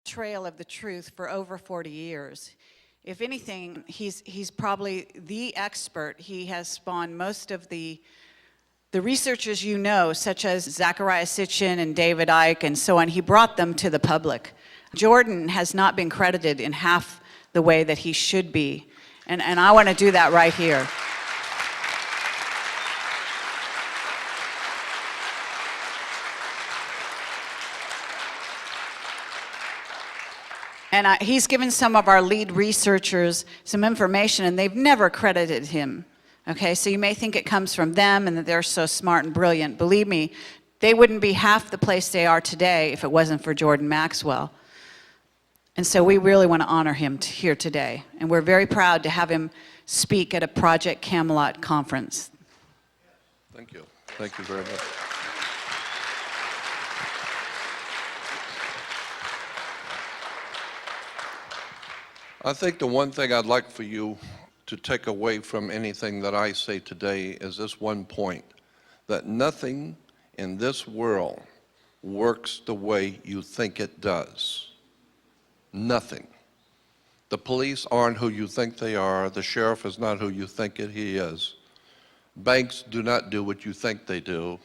trail of the truth for over 40 years. If anything, he's probably the expert. He has spawned most of the researchers you know, such as Zecharia Sitchin and David Icke and so on. He brought them to the public. Jordan has not been credited in half the way that he should be. And I want to do that right here. And he's given some of our lead researchers some information, and they've never credited him. Okay, so you may think it comes from them and that they're so smart and brilliant. Believe me, they wouldn't be half the place they are today if it wasn't for Jordan Maxwell. And so we really want to honor him here today. And we're very proud to have him speak at a Project Camelot conference. Thank you. Thank you very much. I think the one thing I'd like for you to take away from anything that I say today is this one point, that nothing in this world works the way you think it does. Nothing. The police aren't who you think they are. The sheriff is not who you think he is. Banks do not do what you think they do.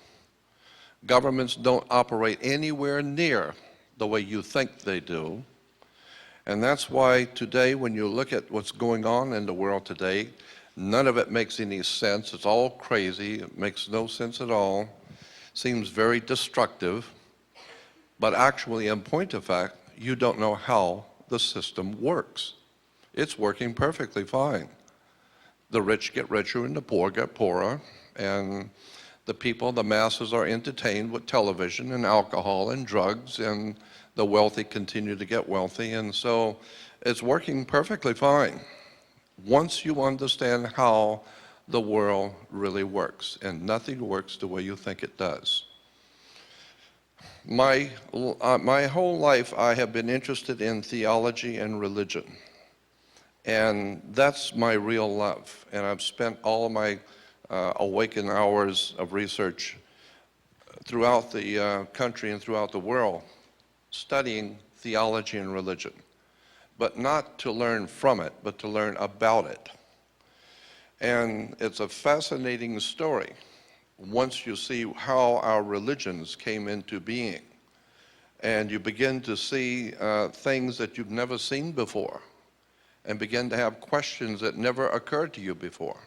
Governments don't operate anywhere near the way you think they do. And that's why today, when you look at what's going on in the world today, none of it makes any sense. It's all crazy. It makes no sense at all. Seems very destructive. But actually, in point of fact, you don't know how the system works. It's working perfectly fine. The rich get richer and the poor get poorer. And the people, the masses, are entertained with television and alcohol and drugs, and the wealthy continue to get wealthy, and so it's working perfectly fine once you understand how the world really works, and nothing works the way you think it does. My whole life I have been interested in theology and religion, and that's my real love, and I've spent all of my awakened hours of research throughout the country and throughout the world studying theology and religion, but not to learn from it, but to learn about it. And it's a fascinating story once you see how our religions came into being, and you begin to see things that you've never seen before, and begin to have questions that never occurred to you before.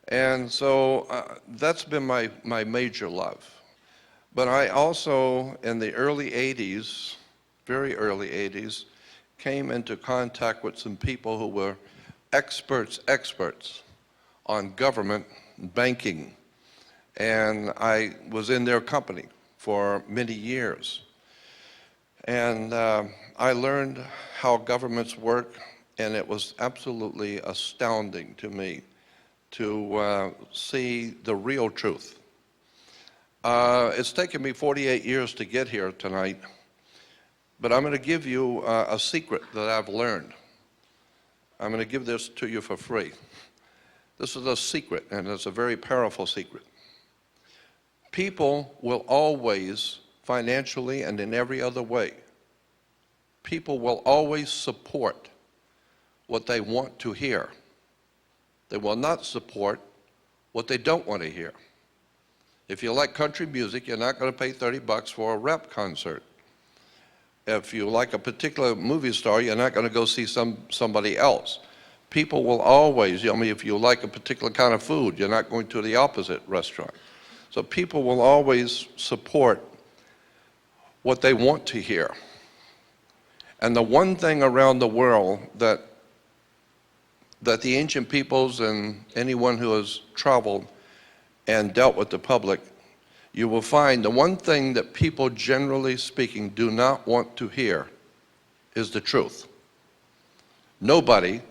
And so that's been my major love. But I also, in the early 80s, very early 80s, came into contact with some people who were experts on government banking. And I was in their company for many years. And I learned how governments work, and it was absolutely astounding to me to see the real truth. It's taken me 48 years to get here tonight, but I'm going to give you a secret that I've learned. I'm going to give this to you for free. This is a secret, and it's a very powerful secret. People will always, financially and in every other way, people will always support what they want to hear. They will not support what they don't want to hear. If you like country music, you're not going to pay $30 for a rap concert. If you like a particular movie star, you're not going to go see somebody else. People will always, if you like a particular kind of food, you're not going to the opposite restaurant. So people will always support what they want to hear. And the one thing around the world that the ancient peoples and anyone who has traveled and dealt with the public, you will find the one thing that people, generally speaking, do not want to hear is the truth. Nobody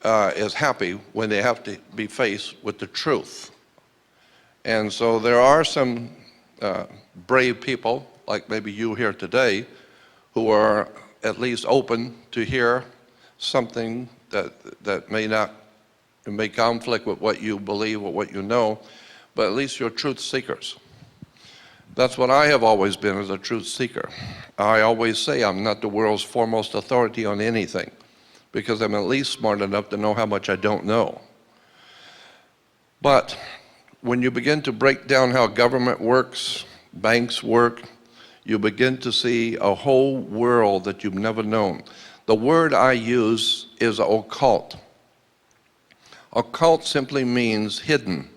is happy when they have to be faced with the truth. And so there are some brave people, like maybe you here today, who are at least open to hear something that may conflict with what you believe or what you know, but at least you're truth seekers. That's what I have always been, as a truth seeker. I always say I'm not the world's foremost authority on anything, because I'm at least smart enough to know how much I don't know. But when you begin to break down how government works, banks work, you begin to see a whole world that you've never known. The word I use is occult. Occult simply means hidden.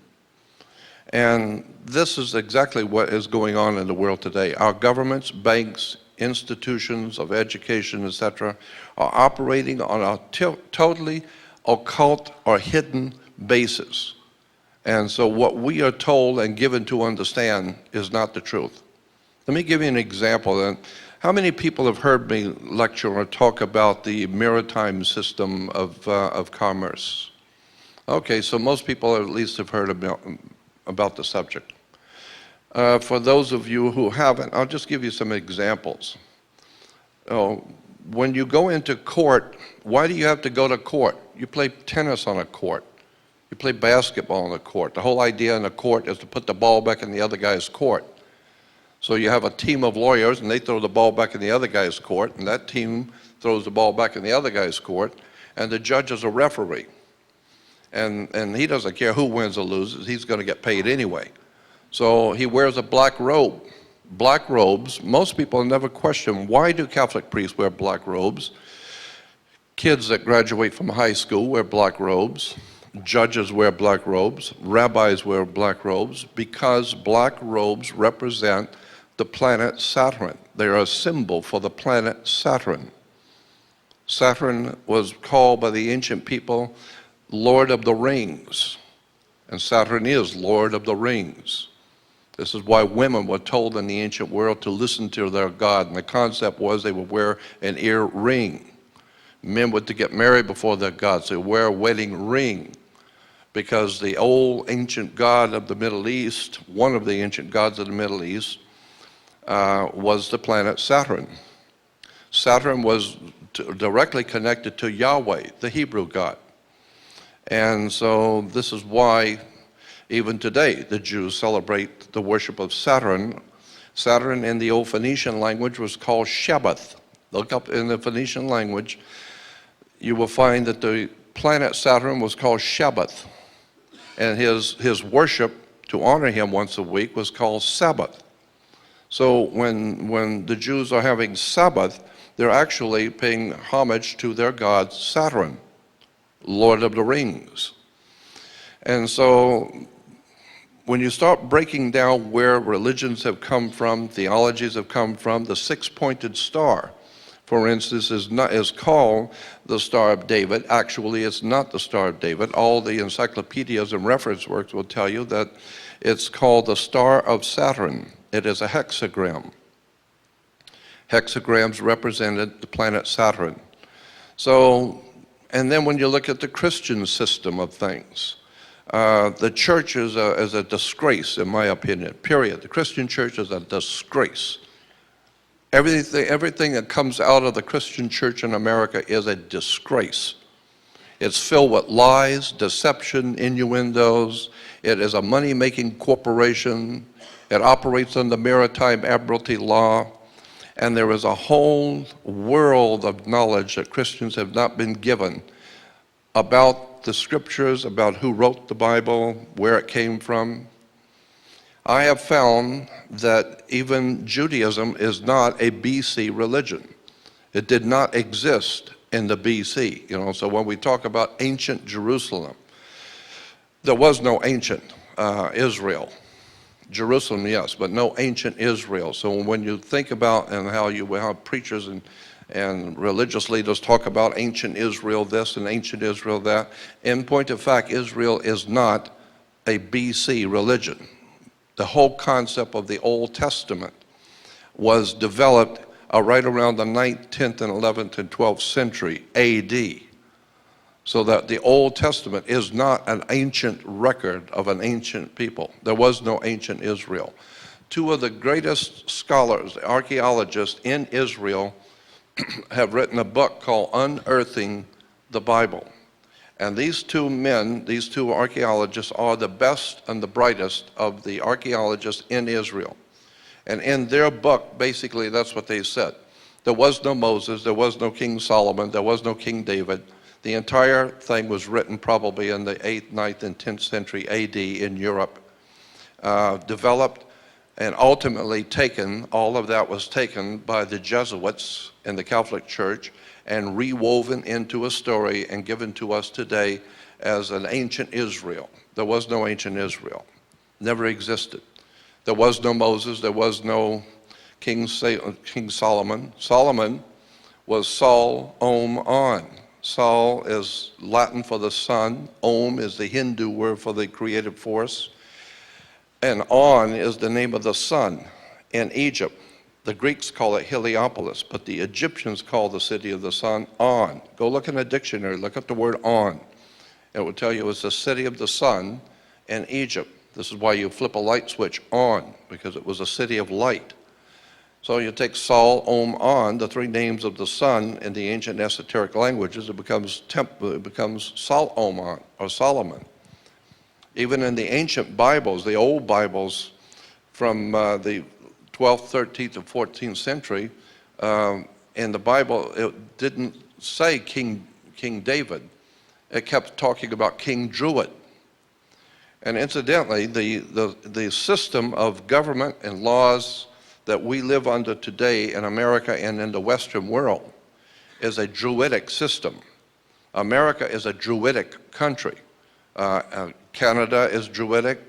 And this is exactly what is going on in the world today. Our governments, banks, institutions of education, etc., are operating on a totally occult or hidden basis. And so what we are told and given to understand is not the truth. Let me give you an example. How many people have heard me lecture or talk about the maritime system of commerce? Okay, so most people at least have heard about the subject. For those of you who haven't, I'll just give you some examples. When you go into court, why do you have to go to court? You play tennis on a court. You play basketball on a court. The whole idea in a court is to put the ball back in the other guy's court. So you have a team of lawyers, and they throw the ball back in the other guy's court, and that team throws the ball back in the other guy's court, and the judge is a referee. And he doesn't care who wins or loses. He's going to get paid anyway. So he wears a black robe. Black robes, most people never question, why do Catholic priests wear black robes? Kids that graduate from high school wear black robes. Judges wear black robes. Rabbis wear black robes, because black robes represent the planet Saturn. They are a symbol for the planet Saturn. Saturn was called by the ancient people Lord of the Rings, and Saturn is Lord of the Rings. This is why women were told in the ancient world to listen to their God, and the concept was they would wear an ear ring. Men were to get married before their gods. They would wear a wedding ring, because the old ancient god of the Middle East, one of the ancient gods of the Middle East, was the planet Saturn. Saturn was directly connected to Yahweh, the Hebrew God. And so this is why even today the Jews celebrate the worship of Saturn. Saturn in the old Phoenician language was called Shabbath. Look up in the Phoenician language, you will find that the planet Saturn was called Shabbath. And his worship, to honor him once a week, was called Sabbath. So when the Jews are having Sabbath, they're actually paying homage to their god Saturn, Lord of the Rings. And so when you start breaking down where religions have come from, theologies have come from, the six-pointed star, for instance, is called the Star of David. Actually, it's not the Star of David. All the encyclopedias and reference works will tell you that it's called the Star of Saturn. It is a hexagram. Hexagrams represented the planet Saturn. So, and then when you look at the Christian system of things, the church is a disgrace, in my opinion, period. The Christian church is a disgrace. Everything that comes out of the Christian church in America is a disgrace. It's filled with lies, deception, innuendos. It is a money-making corporation. It operates under maritime admiralty law. And there is a whole world of knowledge that Christians have not been given about the scriptures, about who wrote the Bible, where it came from. I have found that even Judaism is not a BC religion. It did not exist in the BC. So when we talk about ancient Jerusalem, there was no ancient Israel. Jerusalem, yes, but no ancient Israel. So when you think about and how preachers and religious leaders talk about ancient Israel this and ancient Israel that, in point of fact, Israel is not a BC religion. The whole concept of the Old Testament was developed right around the 9th, 10th, and 11th, and 12th century AD. So that the Old Testament is not an ancient record of an ancient people. There was no ancient Israel. Two of the greatest scholars, archaeologists in Israel, have written a book called Unearthing the Bible. And these two men, these two archaeologists, are the best and the brightest of the archaeologists in Israel. And in their book, basically, that's what they said. There was no Moses, there was no King Solomon, there was no King David. The entire thing was written probably in the 8th, 9th, and 10th century AD in Europe, developed and ultimately taken. All of that was taken by the Jesuits in the Catholic Church and rewoven into a story and given to us today as an ancient Israel. There was no ancient Israel, never existed. There was no Moses, there was no King Solomon. Solomon was Sol, Om, On. Sol is Latin for the sun, Om is the Hindu word for the creative force, and On is the name of the sun in Egypt. The Greeks call it Heliopolis, but the Egyptians call the city of the sun On. Go look in a dictionary, look up the word On. It will tell you it's the city of the sun in Egypt. This is why you flip a light switch on, because it was a city of light. So you take Sol, Om, On, the three names of the sun in the ancient esoteric languages, it becomes Sol, Om, On, or Solomon. Even in the ancient Bibles, the old Bibles from the 12th, 13th, and 14th century, in the Bible, it didn't say King David. It kept talking about King Druid. And incidentally, the system of government and laws that we live under today in America and in the Western world is a Druidic system. America is a Druidic country. Canada is Druidic.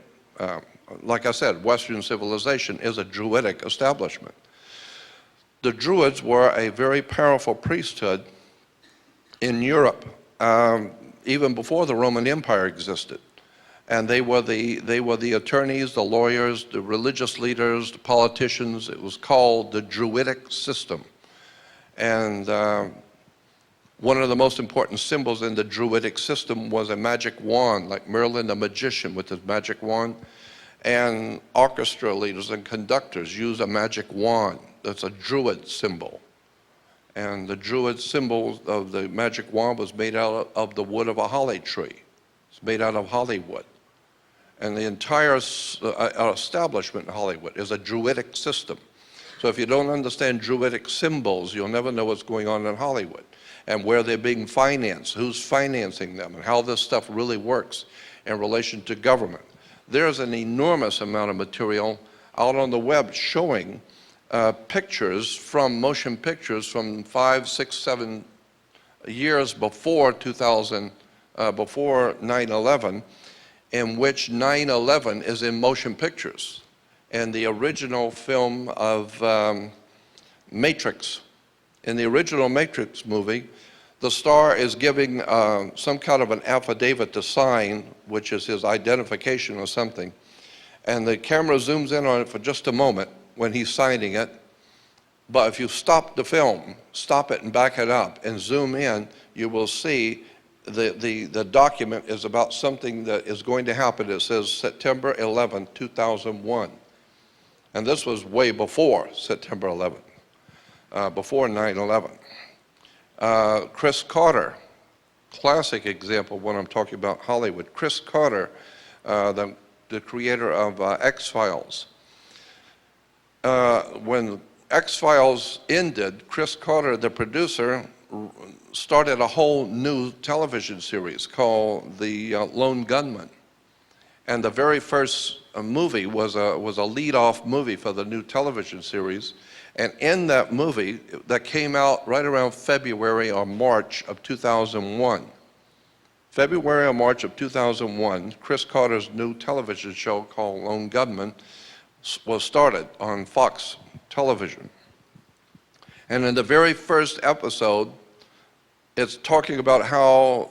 Like I said, Western civilization is a Druidic establishment. The Druids were a very powerful priesthood in Europe, even before the Roman Empire existed. And they were the attorneys, the lawyers, the religious leaders, the politicians. It was called the Druidic system. And one of the most important symbols in the Druidic system was a magic wand, like Merlin the magician with his magic wand. And orchestra leaders and conductors use a magic wand. That's a Druid symbol. And the Druid symbol of the magic wand was made out of the wood of a holly tree. It's made out of Hollywood. And the entire establishment in Hollywood is a Druidic system. So if you don't understand Druidic symbols, you'll never know what's going on in Hollywood and where they're being financed, who's financing them, and how this stuff really works in relation to government. There's an enormous amount of material out on the web showing pictures from motion pictures from 5, 6, 7 years before 2000, before 9/11, in which 9/11 is in motion pictures. And the original film of Matrix, in the original Matrix movie, the star is giving some kind of an affidavit to sign, which is his identification or something. And the camera zooms in on it for just a moment when he's signing it. But if you stop the film, stop it and back it up and zoom in, you will see the document is about something that is going to happen. It says September 11, 2001. And this was way before September 11, before 9/11. Chris Carter, classic example when I'm talking about Hollywood. Chris Carter, the creator of X-Files. When X-Files ended, Chris Carter, the producer, started a whole new television series called The Lone Gunman. And the very first movie was a lead-off movie for the new television series. And in that movie, that came out right around February or March of 2001. February or March of 2001, Chris Carter's new television show called Lone Gunman was started on Fox television. And in the very first episode, it's talking about how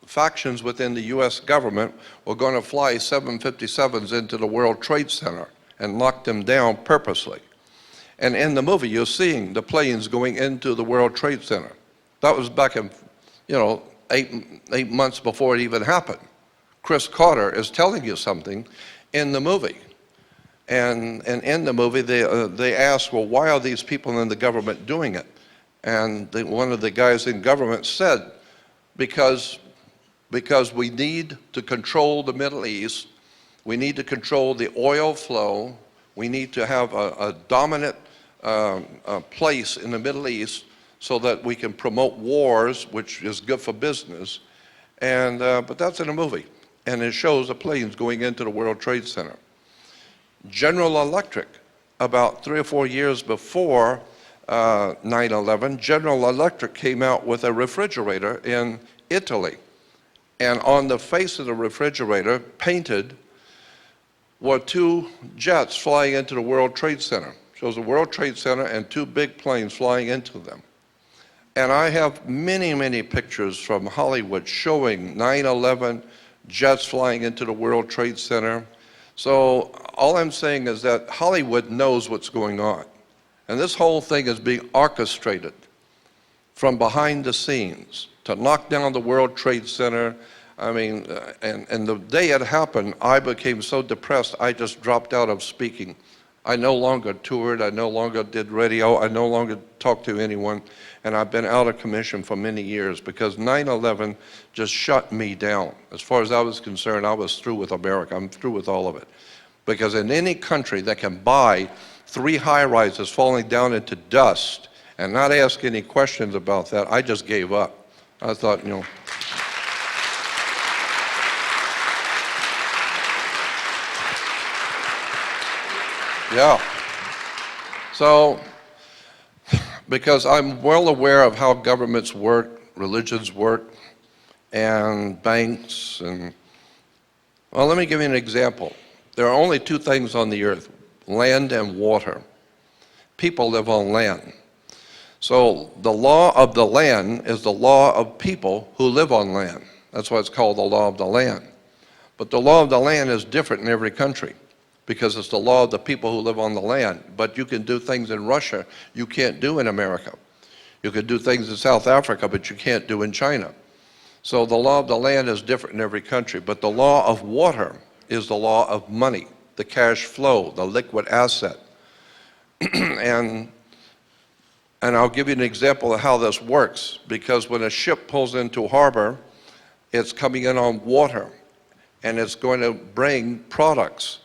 factions within the US government were going to fly 757s into the World Trade Center and lock them down purposely. And in the movie, you're seeing the planes going into the World Trade Center. That was back in, 8 months before it even happened. Chris Carter is telling you something in the movie. And in the movie, they asked, well, why are these people in the government doing it? And one of the guys in government said, because we need to control the Middle East, we need to control the oil flow, We need to have a dominant place in the Middle East so that we can promote wars, which is good for business. And, but that's in a movie, and it shows the planes going into the World Trade Center. General Electric, about 3 or 4 years before 9/11, General Electric came out with a refrigerator in Italy. And on the face of the refrigerator, painted, were 2 jets flying into the World Trade Center. Shows the World Trade Center and 2 big planes flying into them. And I have many, many pictures from Hollywood showing 9/11 jets flying into the World Trade Center. So all I'm saying is that Hollywood knows what's going on. And this whole thing is being orchestrated from behind the scenes to knock down the World Trade Center. I mean, and the day it happened, I became so depressed, I just dropped out of speaking. I no longer toured, I no longer did radio, I no longer talked to anyone, and I've been out of commission for many years because 9/11 just shut me down. As far as I was concerned, I was through with America. I'm through with all of it. Because in any country that can buy 3 high-rises falling down into dust and not ask any questions about that, I just gave up. I thought, you know, yeah. So, because I'm well aware of how governments work, religions work, and banks, and, well, let me give you an example. There are only 2 things on the earth, land and water. People live on land. So the law of the land is the law of people who live on land. That's why it's called the law of the land. But the law of the land is different in every country because it's the law of the people who live on the land. But you can do things in Russia you can't do in America. You can do things in South Africa, but you can't do in China. So the law of the land is different in every country. But the law of water is the law of money, the cash flow, the liquid asset. and I'll give you an example of how this works, because when a ship pulls into harbor, it's coming in on water, and it's going to bring products.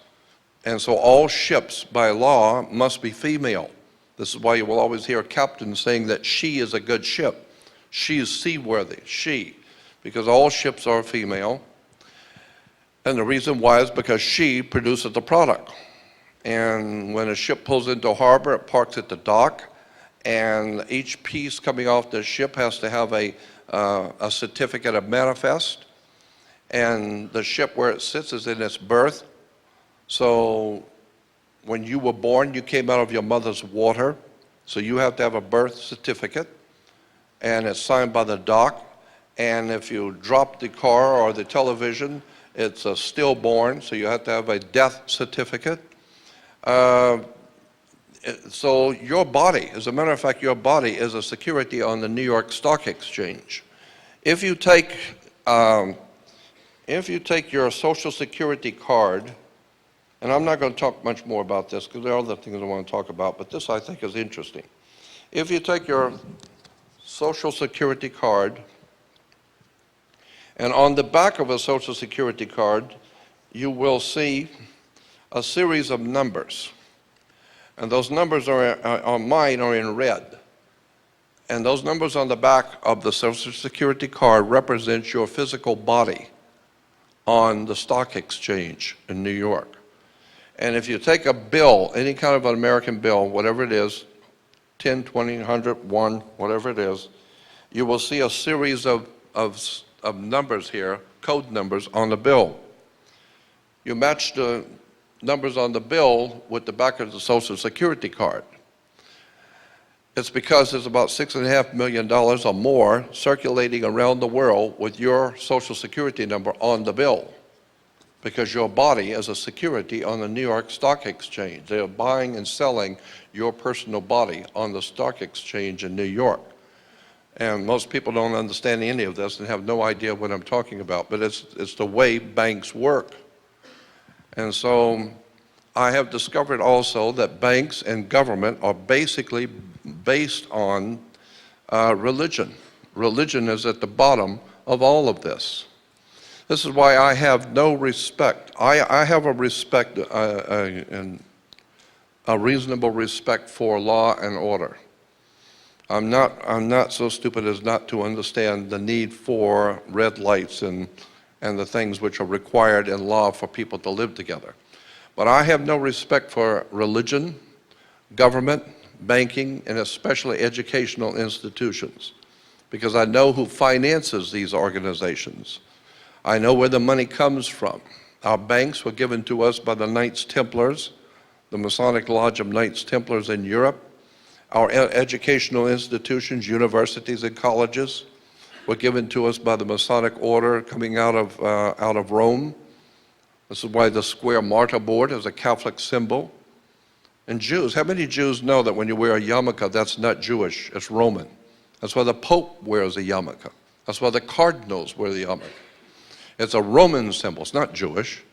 And so all ships, by law, must be female. This is why you will always hear captains saying that she is a good ship. She is seaworthy, she, because all ships are female. And the reason why is because she produces the product. And when a ship pulls into harbor, it parks at the dock, and each piece coming off the ship has to have a certificate of manifest. And the ship where it sits is in its berth. So when you were born, you came out of your mother's water. So you have to have a birth certificate, and it's signed by the dock. And if you drop the car or the television, it's a stillborn, so you have to have a death certificate. So your body, as a matter of fact, your body is a security on the New York Stock Exchange. If you take your Social Security card, and I'm not going to talk much more about this because there are other things I want to talk about, but this I think is interesting. If you take your Social Security card, and on the back of a Social Security card, you will see a series of numbers. And those numbers on mine are in red. And those numbers on the back of the Social Security card represent your physical body on the stock exchange in New York. And if you take a bill, any kind of an American bill, whatever it is, 10, 20, 100, 1, whatever it is, you will see a series of numbers here, code numbers on the bill. You match the numbers on the bill with the back of the Social Security card. It's because there's about $6.5 million or more circulating around the world with your Social Security number on the bill, because your body is a security on the New York Stock Exchange. They are buying and selling your personal body on the stock exchange in New York. And most people don't understand any of this and have no idea what I'm talking about, but it's the way banks work. And so I have discovered also that banks and government are basically based on religion. Religion is at the bottom of all of this. This is why I have no respect. I have a respect, and a reasonable respect for law and order. I'm not so stupid as not to understand the need for red lights and the things which are required in law for people to live together. But I have no respect for religion, government, banking, and especially educational institutions, because I know who finances these organizations. I know where the money comes from. Our banks were given to us by the Knights Templars, the Masonic Lodge of Knights Templars in Europe. Our educational institutions, universities and colleges, were given to us by the Masonic Order coming out of Rome. This is why the square martyr board is a Catholic symbol. And Jews, how many Jews know that when you wear a yarmulke, that's not Jewish, it's Roman? That's why the Pope wears a yarmulke. That's why the cardinals wear the yarmulke. It's a Roman symbol, it's not Jewish.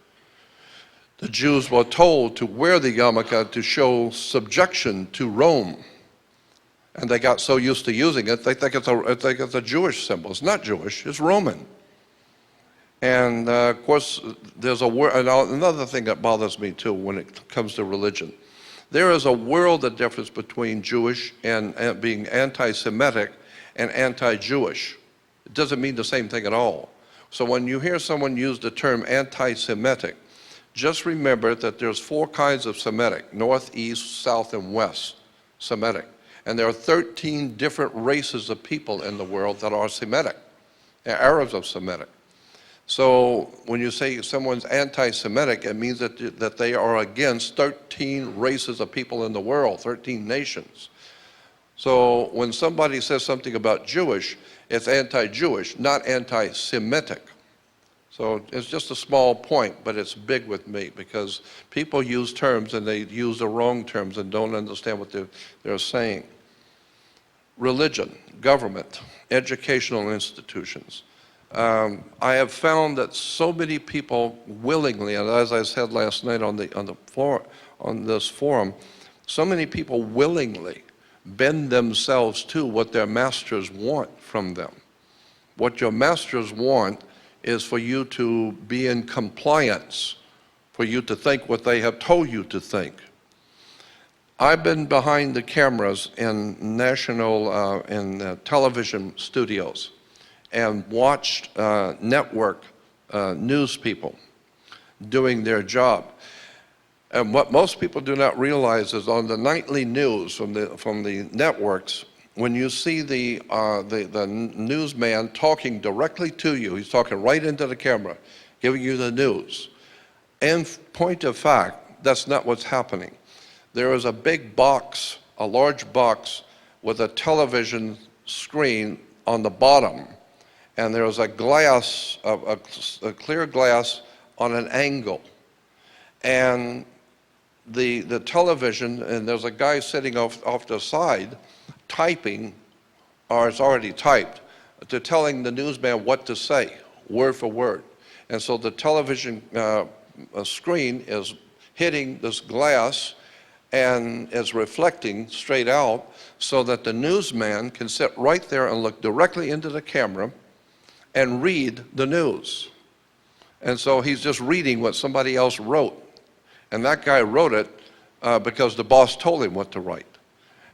The Jews were told to wear the yarmulke to show subjection to Rome. And they got so used to using it, they think it's a Jewish symbol. It's not Jewish, it's Roman. And of course, there's another thing that bothers me too when it comes to religion. There is a world of difference between Jewish and being anti-Semitic and anti-Jewish. It doesn't mean the same thing at all. So when you hear someone use the term anti-Semitic, just remember that there's 4 kinds of Semitic: North, East, South, and West Semitic. And there are 13 different races of people in the world that are Semitic. They're Arabs of Semitic. So when you say someone's anti-Semitic, it means that they are against 13 races of people in the world, 13 nations. So when somebody says something about Jewish, it's anti-Jewish, not anti-Semitic. So it's just a small point, but it's big with me because people use terms and they use the wrong terms and don't understand what they're saying. Religion, government, educational institutions. I have found that so many people willingly, and as I said last night on this forum, so many people willingly bend themselves to what their masters want from them. What your masters want is for you to be in compliance, for you to think what they have told you to think. I've been behind the cameras in national television studios and watched network news people doing their job. And what most people do not realize is on the nightly news from the networks, when you see the newsman talking directly to you, he's talking right into the camera, giving you the news. In point of fact, that's not what's happening. There is a big box, a large box with a television screen on the bottom, and there's a glass, a clear glass on an angle. And the television, and there's a guy sitting off the side typing, or it's already typed, to telling the newsman what to say, word for word. And so the television screen is hitting this glass and is reflecting straight out so that the newsman can sit right there and look directly into the camera and read the news. And so he's just reading what somebody else wrote. And that guy wrote it because the boss told him what to write.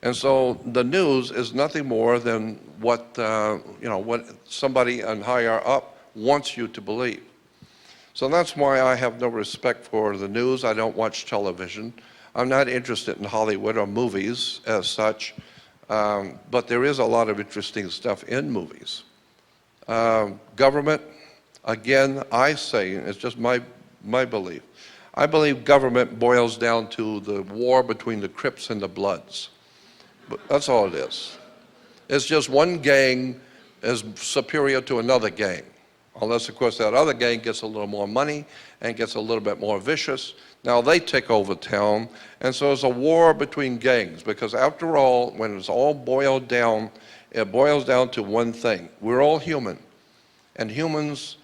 And so the news is nothing more than what what somebody on higher up wants you to believe. So that's why I have no respect for the news. I don't watch television. I'm not interested in Hollywood or movies as such, but there is a lot of interesting stuff in movies. Government, again, I say, it's just my belief, I believe government boils down to the war between the Crips and the Bloods. But that's all it is. It's just one gang is superior to another gang. Unless, of course, that other gang gets a little more money and gets a little bit more vicious. Now they take over town, and so it's a war between gangs, because after all, when it's all boiled down, it boils down to one thing. We're all human, and humans,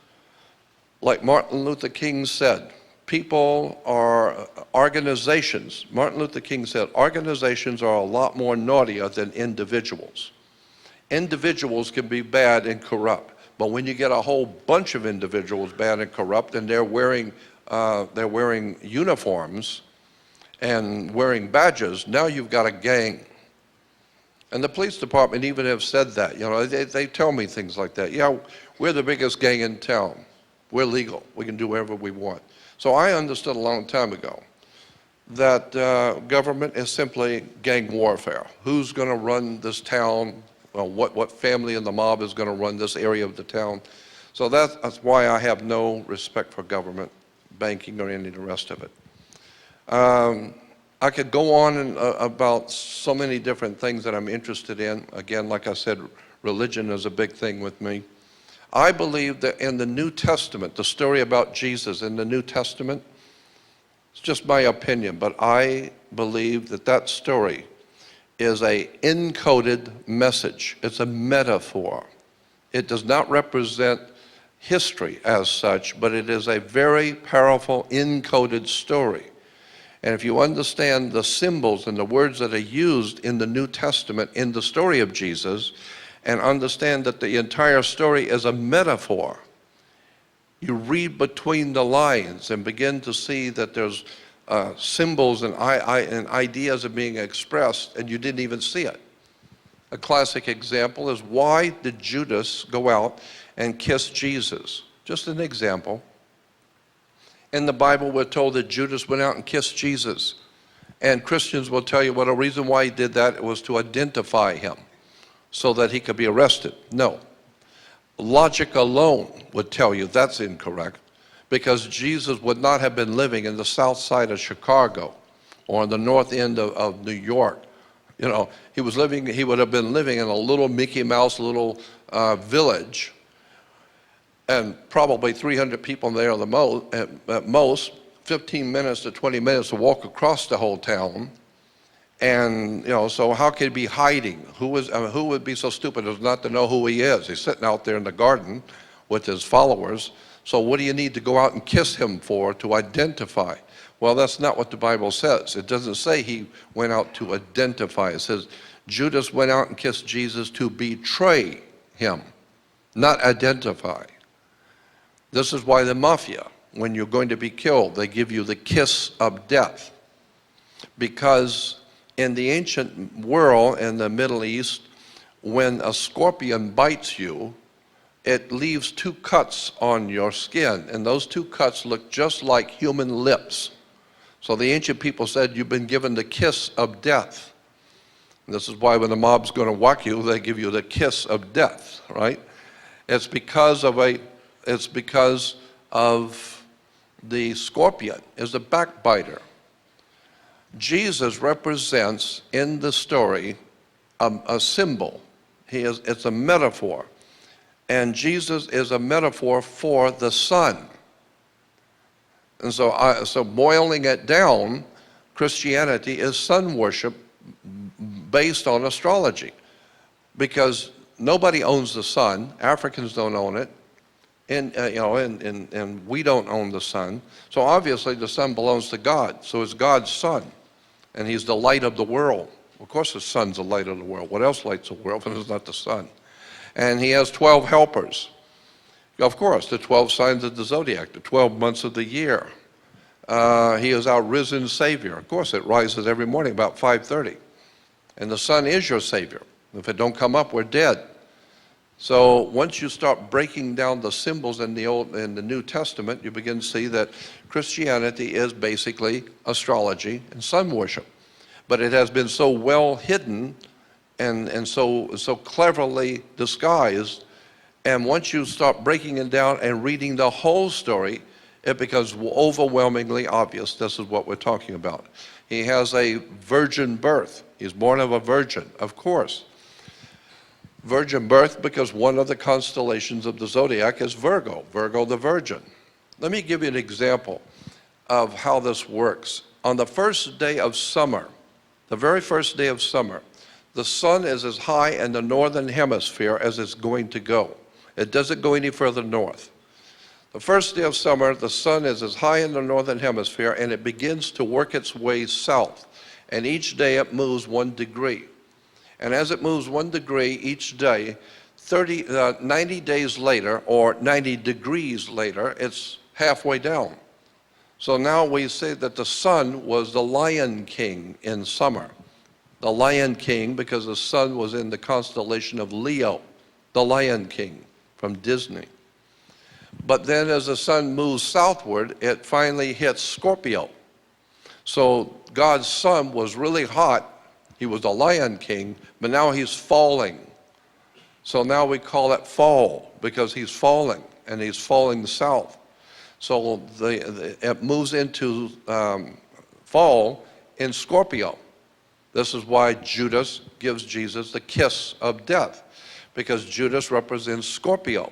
like Martin Luther King said, people are organizations. Martin Luther King said, organizations are a lot more naughtier than individuals. Individuals can be bad and corrupt, but when you get a whole bunch of individuals bad and corrupt, and they're wearing uniforms, and wearing badges, now you've got a gang. And the police department even have said that. You know, they tell me things like that. Yeah, we're the biggest gang in town. We're legal. We can do whatever we want. So I understood a long time ago that government is simply gang warfare. Who's going to run this town? Well, what family in the mob is going to run this area of the town? So that's why I have no respect for government, banking, or any of the rest of it. I could go on about so many different things that I'm interested in. Again, like I said, religion is a big thing with me. I believe that in the New Testament, the story about Jesus in the New Testament, it's just my opinion, but I believe that that story is a encoded message. It's a metaphor. It does not represent history as such, but it is a very powerful encoded story. And if you understand the symbols and the words that are used in the New Testament in the story of Jesus, and understand that the entire story is a metaphor, you read between the lines and begin to see that there's symbols and ideas are being expressed, and you didn't even see it. A classic example is, why did Judas go out and kiss Jesus? Just an example. In the Bible, we're told that Judas went out and kissed Jesus. And Christians will tell you, well, the reason why he did that was to identify him so that he could be arrested. No. Logic alone would tell you that's incorrect, because Jesus would not have been living in the south side of Chicago or on the north end of New York. You know, he would have been living in a little Mickey Mouse little village, and probably 300 people there at most, 15 minutes to 20 minutes to walk across the whole town. And, you know, so how could he be hiding? Who would be so stupid as not to know who he is? He's sitting out there in the garden with his followers. So what do you need to go out and kiss him for, to identify? Well, that's not what the Bible says. It doesn't say he went out to identify. It says Judas went out and kissed Jesus to betray him, not identify. This is why the mafia, when you're going to be killed, they give you the kiss of death. Because in the ancient world, in the Middle East, when a scorpion bites you, it leaves 2 cuts on your skin, and those 2 cuts look just like human lips. So the ancient people said, you've been given the kiss of death. And this is why when the mob's going to whack you, they give you the kiss of death, right? It's because of the scorpion is a backbiter. Jesus represents in the story a symbol. It's a metaphor. And Jesus is a metaphor for the sun. And so boiling it down, Christianity is sun worship based on astrology. Because nobody owns the sun. Africans don't own it. And we don't own the sun. So obviously the sun belongs to God. So it's God's sun. And he's the light of the world. Of course the sun's the light of the world. What else lights the world if it's not the sun? And he has 12 helpers. Of course, the 12 signs of the zodiac, the 12 months of the year. He is our risen Savior. Of course, it rises every morning about 5:30. And the sun is your Savior. If it don't come up, we're dead. So once you start breaking down the symbols in the New Testament, you begin to see that Christianity is basically astrology and sun worship. But it has been so well hidden and so cleverly disguised. And once you start breaking it down and reading the whole story, it becomes overwhelmingly obvious this is what we're talking about. He has a virgin birth. He's born of a virgin, of course. Virgin birth because one of the constellations of the zodiac is Virgo, Virgo the Virgin. Let me give you an example of how this works. On the first day of summer, the very first day of summer, the sun is as high in the northern hemisphere as it's going to go. It doesn't go any further north. The first day of summer, the sun is as high in the northern hemisphere, and it begins to work its way south. And each day it moves 1 degree. And as it moves 1 degree each day, 90 days later, or 90 degrees later, it's halfway down. So now we say that the sun was the Lion King in summer. The Lion King because the sun was in the constellation of Leo, the Lion King from Disney. But then as the sun moves southward, it finally hits Scorpio. So God's son was really hot. He was the Lion King, but now he's falling. So now we call it fall because he's falling, and he's falling south. So it moves into fall in Scorpio. This is why Judas gives Jesus the kiss of death, because Judas represents Scorpio.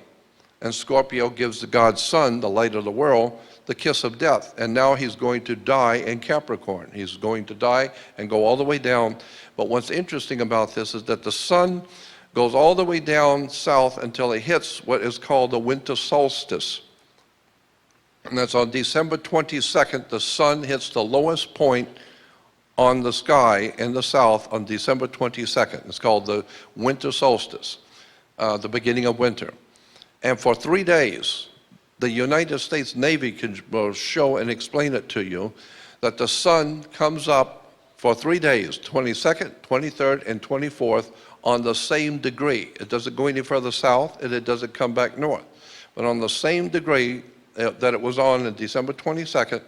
And Scorpio gives the God's son, the light of the world, the kiss of death. And now he's going to die in Capricorn. He's going to die and go all the way down. But what's interesting about this is that the sun goes all the way down south until it hits what is called the winter solstice. And that's on December 22nd, the sun hits the lowest point on the sky in the south on December 22nd. It's called the winter solstice, the beginning of winter. And for 3 days, the United States Navy will show and explain it to you that the sun comes up for 3 days, 22nd, 23rd, and 24th, on the same degree. It doesn't go any further south, and it doesn't come back north. But on the same degree that it was on December 22nd,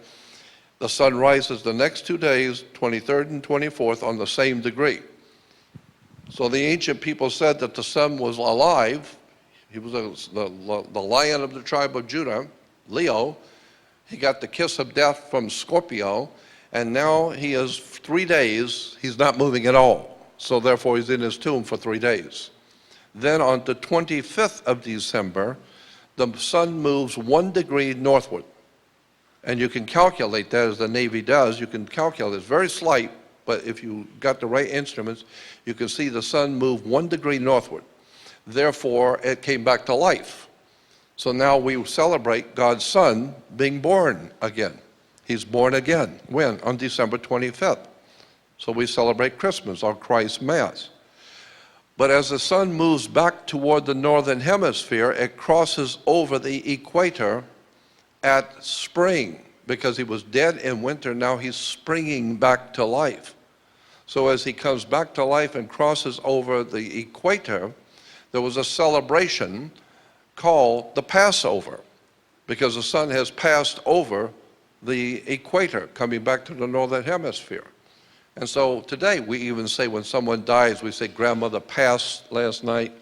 the sun rises the next 2 days, 23rd and 24th, on the same degree. So the ancient people said that the sun was alive. He was the lion of the tribe of Judah, Leo. He got the kiss of death from Scorpio, and now he is 3 days, he's not moving at all. So therefore he's in his tomb for 3 days. Then on the 25th of December, the sun moves 1 degree northward. And you can calculate that as the Navy does. You can calculate, it's very slight, but if you got the right instruments, you can see the sun move 1 degree northward. Therefore, it came back to life. So now we celebrate God's son being born again. He's born again. When? On December 25th. So we celebrate Christmas, or Christ's Mass. But as the sun moves back toward the northern hemisphere, it crosses over the equator at spring. Because he was dead in winter, now he's springing back to life. So as he comes back to life and crosses over the equator, there was a celebration called the Passover, because the sun has passed over the equator, coming back to the northern hemisphere. And so today we even say when someone dies, we say grandmother passed last night,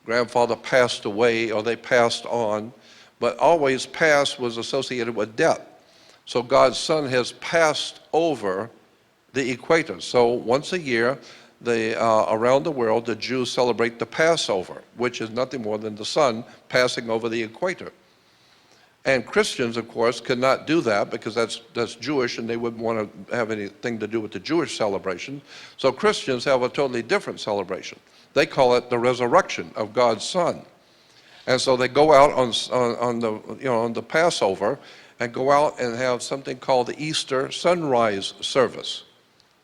grandfather passed away, or they passed on. But always past was associated with death. So God's son has passed over the equator. So once a year, around the world, the Jews celebrate the Passover, which is nothing more than the sun passing over the equator. And Christians, of course, cannot do that because that's Jewish, and they wouldn't want to have anything to do with the Jewish celebration. So Christians have a totally different celebration. They call it the resurrection of God's son. And so they go out on the Passover and go out and have something called the Easter sunrise service.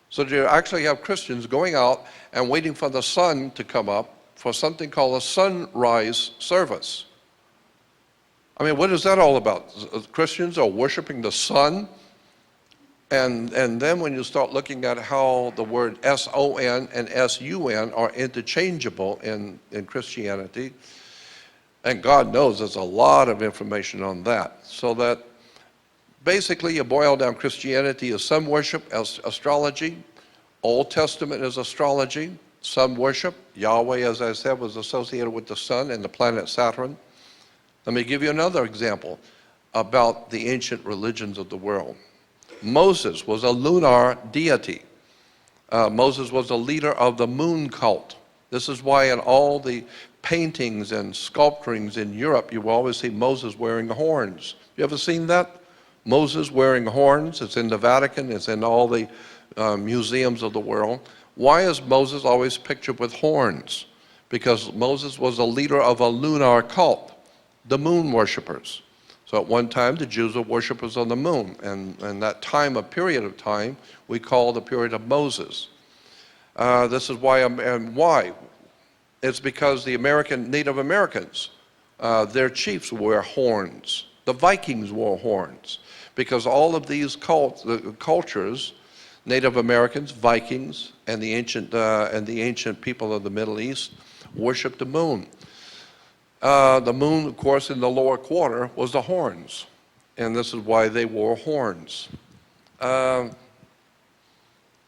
So you actually have Christians going out and waiting for the sun to come up for something called a sunrise service. I mean, what is that all about? Christians are worshiping the sun, and then when you start looking at how the word S-O-N and S-U-N are interchangeable in Christianity, and God knows there's a lot of information on that, so that basically you boil down Christianity is sun worship, astrology. Old Testament is astrology, sun worship. Yahweh, as I said, was associated with the sun and the planet Saturn. Let me give you another example about the ancient religions of the world. Moses was a lunar deity. Moses was a leader of the moon cult. This is why in all the paintings and sculpturings in Europe, you will always see Moses wearing horns. You ever seen that? Moses wearing horns. It's in the Vatican. It's in all the museums of the world. Why is Moses always pictured with horns? Because Moses was a leader of a lunar cult, the moon worshipers. So at one time, the Jews were worshipers on the moon, and that time, a period of time, we call the period of Moses. This is why, and why? It's because the Native Americans, their chiefs wear horns. The Vikings wore horns. because all of these cultures, Native Americans, Vikings, and the ancient people of the Middle East, worshiped the moon. The moon, of course, in the lower quarter was the horns, and this is why they wore horns.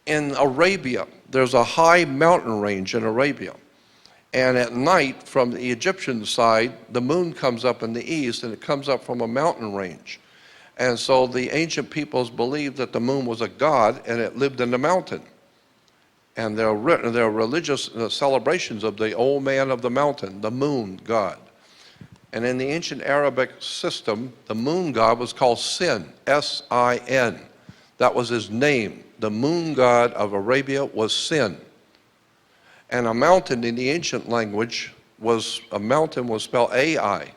In Arabia, there's a high mountain range in Arabia, and at night, from the Egyptian side, the moon comes up in the east, and it comes up from a mountain range. And so the ancient peoples believed that the moon was a god, and it lived in the mountain. And there are religious celebrations of the old man of the mountain, the moon god. And in the ancient Arabic system, the moon god was called Sin, S-I-N. That was his name. The moon god of Arabia was Sin. And a mountain in the ancient language was spelled Ai.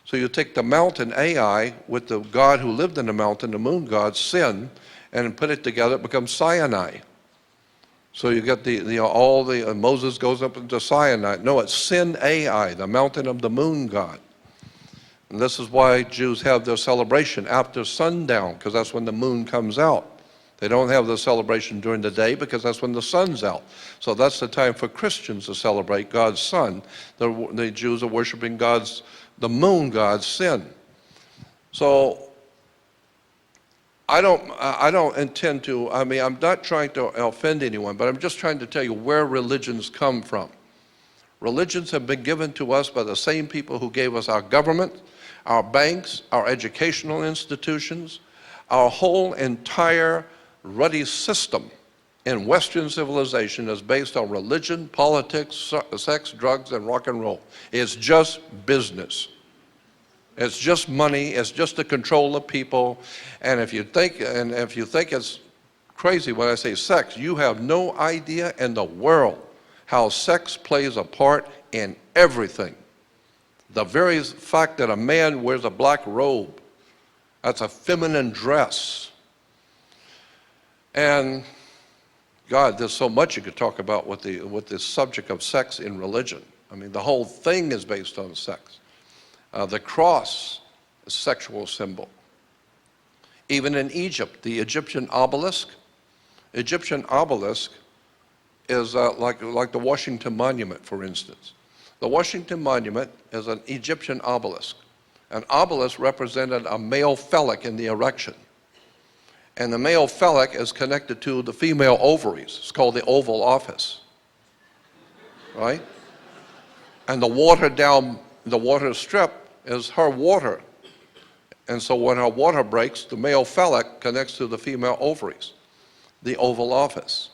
So you take the mountain Ai with the god who lived in the mountain, the moon god, Sin, and put it together, it becomes Sinai. So you get Moses goes up into Sinai. No, it's Sin Ai, the mountain of the moon god. And this is why Jews have their celebration after sundown, because that's when the moon comes out. They don't have the celebration during the day because that's when the sun's out. So that's the time for Christians to celebrate God's son. The Jews are worshiping the moon god, Sin. So I don't intend to, I'm not trying to offend anyone, but I'm just trying to tell you where religions come from. Religions have been given to us by the same people who gave us our government, our banks, our educational institutions, our whole entire ruddy system in Western civilization is based on religion, politics, sex, drugs, and rock and roll. It's just business. It's just money. It's just to control the people. And if you think it's crazy when I say sex, you have no idea in the world how sex plays a part in everything. The very fact that a man wears a black robe, that's a feminine dress. And God, there's so much you could talk about with the subject of sex in religion. I mean, the whole thing is based on sex. The cross is a sexual symbol. Even in Egypt, the Egyptian obelisk is like the Washington Monument, for instance. The Washington Monument is an Egyptian obelisk. An obelisk represented a male phallic in the erection. And the male phallic is connected to the female ovaries. It's called the Oval Office, right? And the water strip is her water. And so when her water breaks, the male phallic connects to the female ovaries, the Oval Office.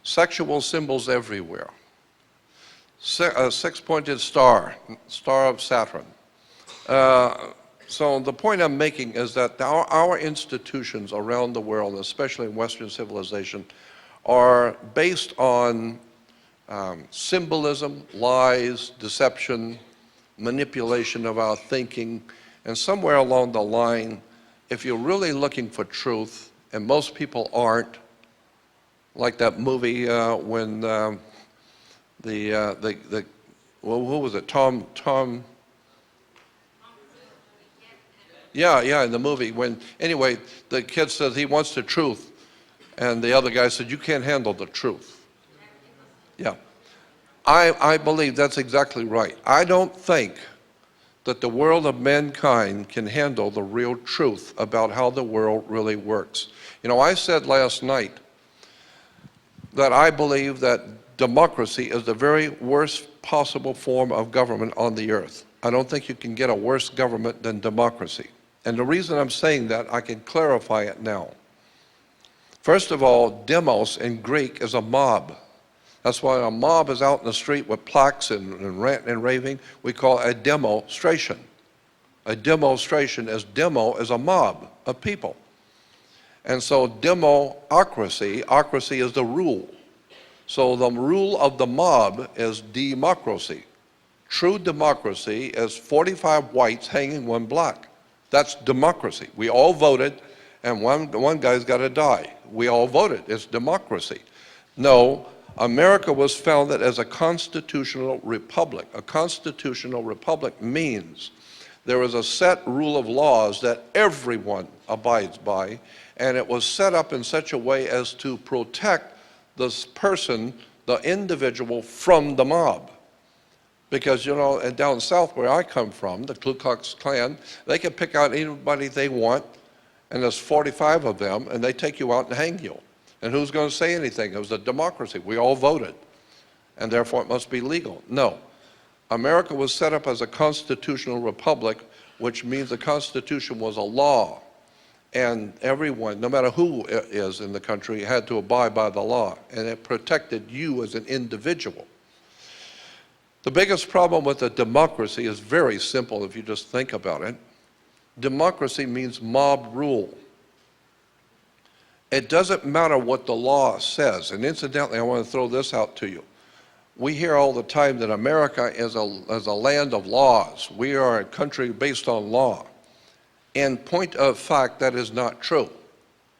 Sexual symbols everywhere. A six-pointed star of Saturn. So the point I'm making is that our institutions around the world, especially in Western civilization, are based on symbolism, lies, deception, manipulation of our thinking, and somewhere along the line, if you're really looking for truth, and most people aren't, like that movie when who was it? Tom. Yeah, in the movie anyway, the kid says he wants the truth, and the other guy said, you can't handle the truth. Yeah. I believe that's exactly right. I don't think that the world of mankind can handle the real truth about how the world really works. You know, I said last night that I believe that democracy is the very worst possible form of government on the earth. I don't think you can get a worse government than democracy. And the reason I'm saying that, I can clarify it now. First of all, demos in Greek is a mob. That's why a mob is out in the street with plaques and ranting and raving. We call it a demonstration. A demonstration is a mob of people. And so democracy is the rule. So the rule of the mob is democracy. True democracy is 45 whites hanging one black. That's democracy. We all voted, and one guy's got to die. We all voted. It's democracy. No, America was founded as a constitutional republic. A constitutional republic means There is a set rule of laws that everyone abides by, and it was set up in such a way as to protect this person, the individual, from the mob. Because, and down south where I come from, the Ku Klux Klan, they can pick out anybody they want, and there's 45 of them, and they take you out and hang you. And who's going to say anything? It was a democracy. We all voted, and therefore it must be legal. No. America was set up as a constitutional republic, which means the Constitution was a law, and everyone, no matter who is in the country, had to abide by the law, and it protected you as an individual. The biggest problem with a democracy is very simple if you just think about it. Democracy means mob rule. It doesn't matter what the law says, and incidentally, I want to throw this out to you. We hear all the time that America is a land of laws. We are a country based on law. In point of fact, that is not true.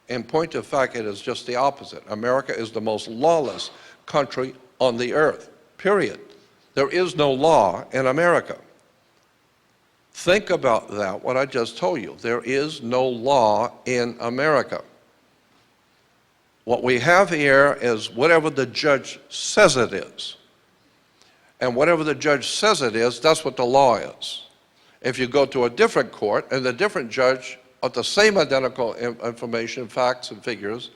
In point of fact, it is just the opposite. America is the most lawless country on the earth, period. There is no law in America. Think about that, what I just told you. There is no law in America. What we have here is whatever the judge says it is. And whatever the judge says it is, that's what the law is. If you go to a different court and the different judge of the same identical information, facts and figures,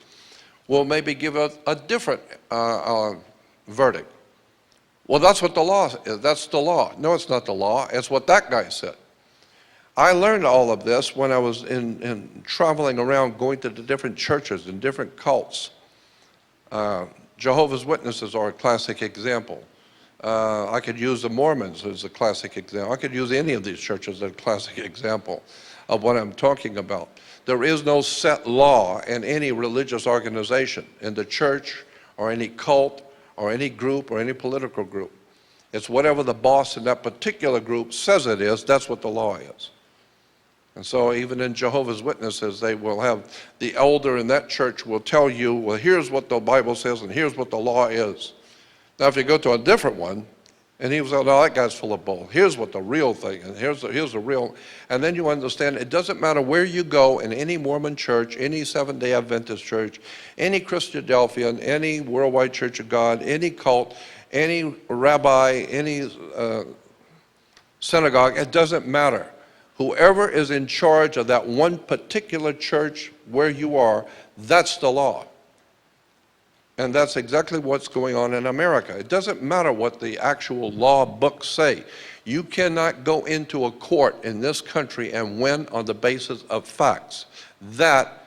will maybe give a different verdict. Well, that's what the law is. That's the law. No, it's not the law. It's what that guy said. I learned all of this when I was in traveling around, going to the different churches and different cults. Jehovah's Witnesses are a classic example. I could use the Mormons as a classic example. I could use any of these churches as a classic example of what I'm talking about. There is no set law in any religious organization, in the church or any cult or any group or any political group. It's whatever the boss in that particular group says it is, that's what the law is. And so even in Jehovah's Witnesses, they will have the elder in that church will tell you, well, here's what the Bible says and here's what the law is. Now, if you go to a different one, and he was like, no, that guy's full of bull. Here's what the real thing, and here's the real, and then you understand it doesn't matter where you go in any Mormon church, any Seventh-day Adventist church, any Christadelphian, any Worldwide Church of God, any cult, any rabbi, any synagogue, it doesn't matter. Whoever is in charge of that one particular church where you are, that's the law. And that's exactly what's going on in America. It doesn't matter what the actual law books say. You cannot go into a court in this country and win on the basis of facts. That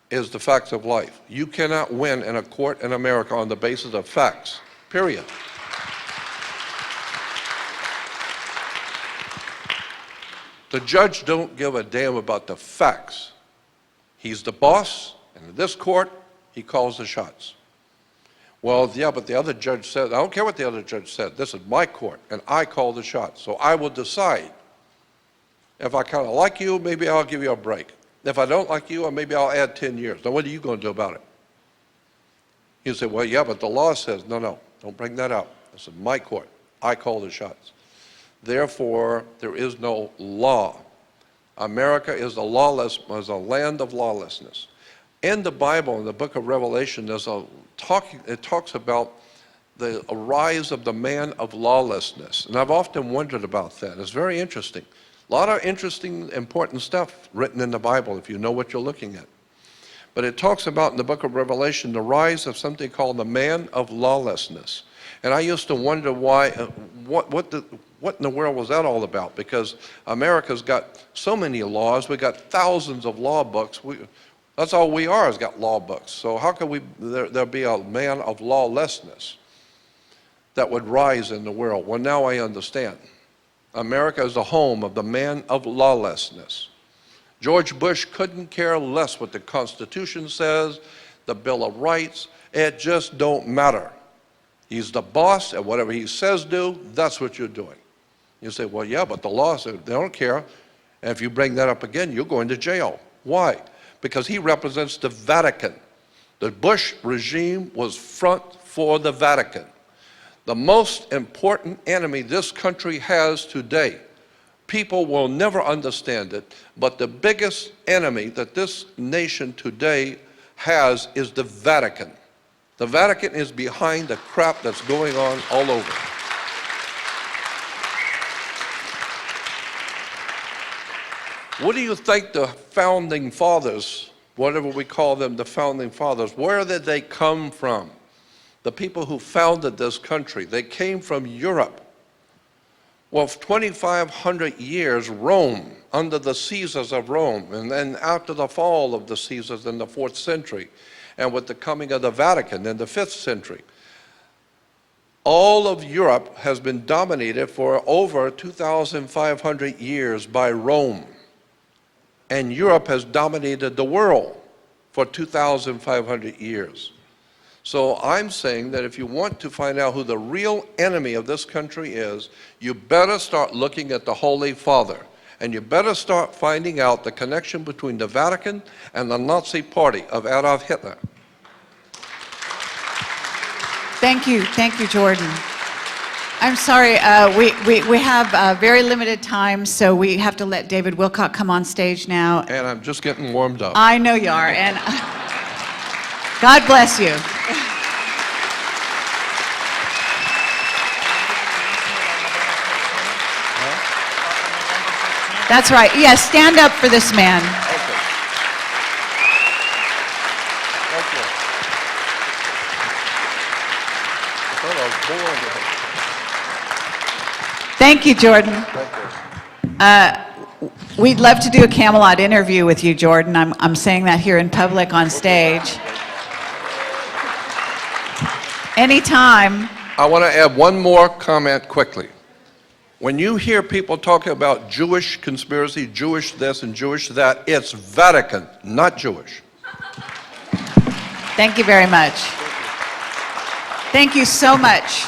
is the facts of life. You cannot win in a court in America on the basis of facts, period. The judge don't give a damn about the facts. He's the boss, and in this court, he calls the shots. Well, yeah, but the other judge said, I don't care what the other judge said. This is my court, and I call the shots. So I will decide. If I kind of like you, maybe I'll give you a break. If I don't like you, maybe I'll add 10 years. Now, what are you going to do about it? You say, well, yeah, but the law says, no, don't bring that up. This is my court. I call the shots. Therefore, there is no law. America is a land of lawlessness. In the Bible, in the book of Revelation, it talks about the rise of the man of lawlessness. And I've often wondered about that. It's very interesting. A lot of interesting, important stuff written in the Bible if you know what you're looking at. But it talks about in the book of Revelation the rise of something called the man of lawlessness. And I used to wonder why, what in the world was that all about? Because America's got so many laws. We got thousands of law books. That's all we are, is got law books. So how could there be a man of lawlessness that would rise in the world? Well, now I understand. America is the home of the man of lawlessness. George Bush couldn't care less what the Constitution says, the Bill of Rights. It just don't matter. He's the boss, and whatever he says do, that's what you're doing. You say, well, yeah, but the law says they don't care. And if you bring that up again, you're going to jail. Why? Because he represents the Vatican. The Bush regime was front for the Vatican. The most important enemy this country has today, People will never understand it, but the biggest enemy that this nation today has is the Vatican. The Vatican is behind the crap that's going on all over. What do you think the founding fathers, whatever we call them, the founding fathers, where did they come from? The people who founded this country, they came from Europe. Well, for 2,500 years, Rome, under the Caesars of Rome, and then after the fall of the Caesars in the 4th century, and with the coming of the Vatican in the 5th century, all of Europe has been dominated for over 2,500 years by Rome. And Europe has dominated the world for 2,500 years. So I'm saying that if you want to find out who the real enemy of this country is, you better start looking at the Holy Father. And you better start finding out the connection between the Vatican and the Nazi Party of Adolf Hitler. Thank you, Jordan. I'm sorry, we have very limited time, so we have to let David Wilcock come on stage now. And I'm just getting warmed up. I know you are, and God bless you. That's right. Yes, stand up for this man. Okay. Thank you. I thought I was born with it. Thank you, Jordan. We'd love to do a Camelot interview with you, Jordan. I'm saying that here in public on stage. Anytime. I want to add one more comment quickly. When you hear people talking about Jewish conspiracy, Jewish this and Jewish that, it's Vatican, not Jewish. Thank you very much. Thank you so much.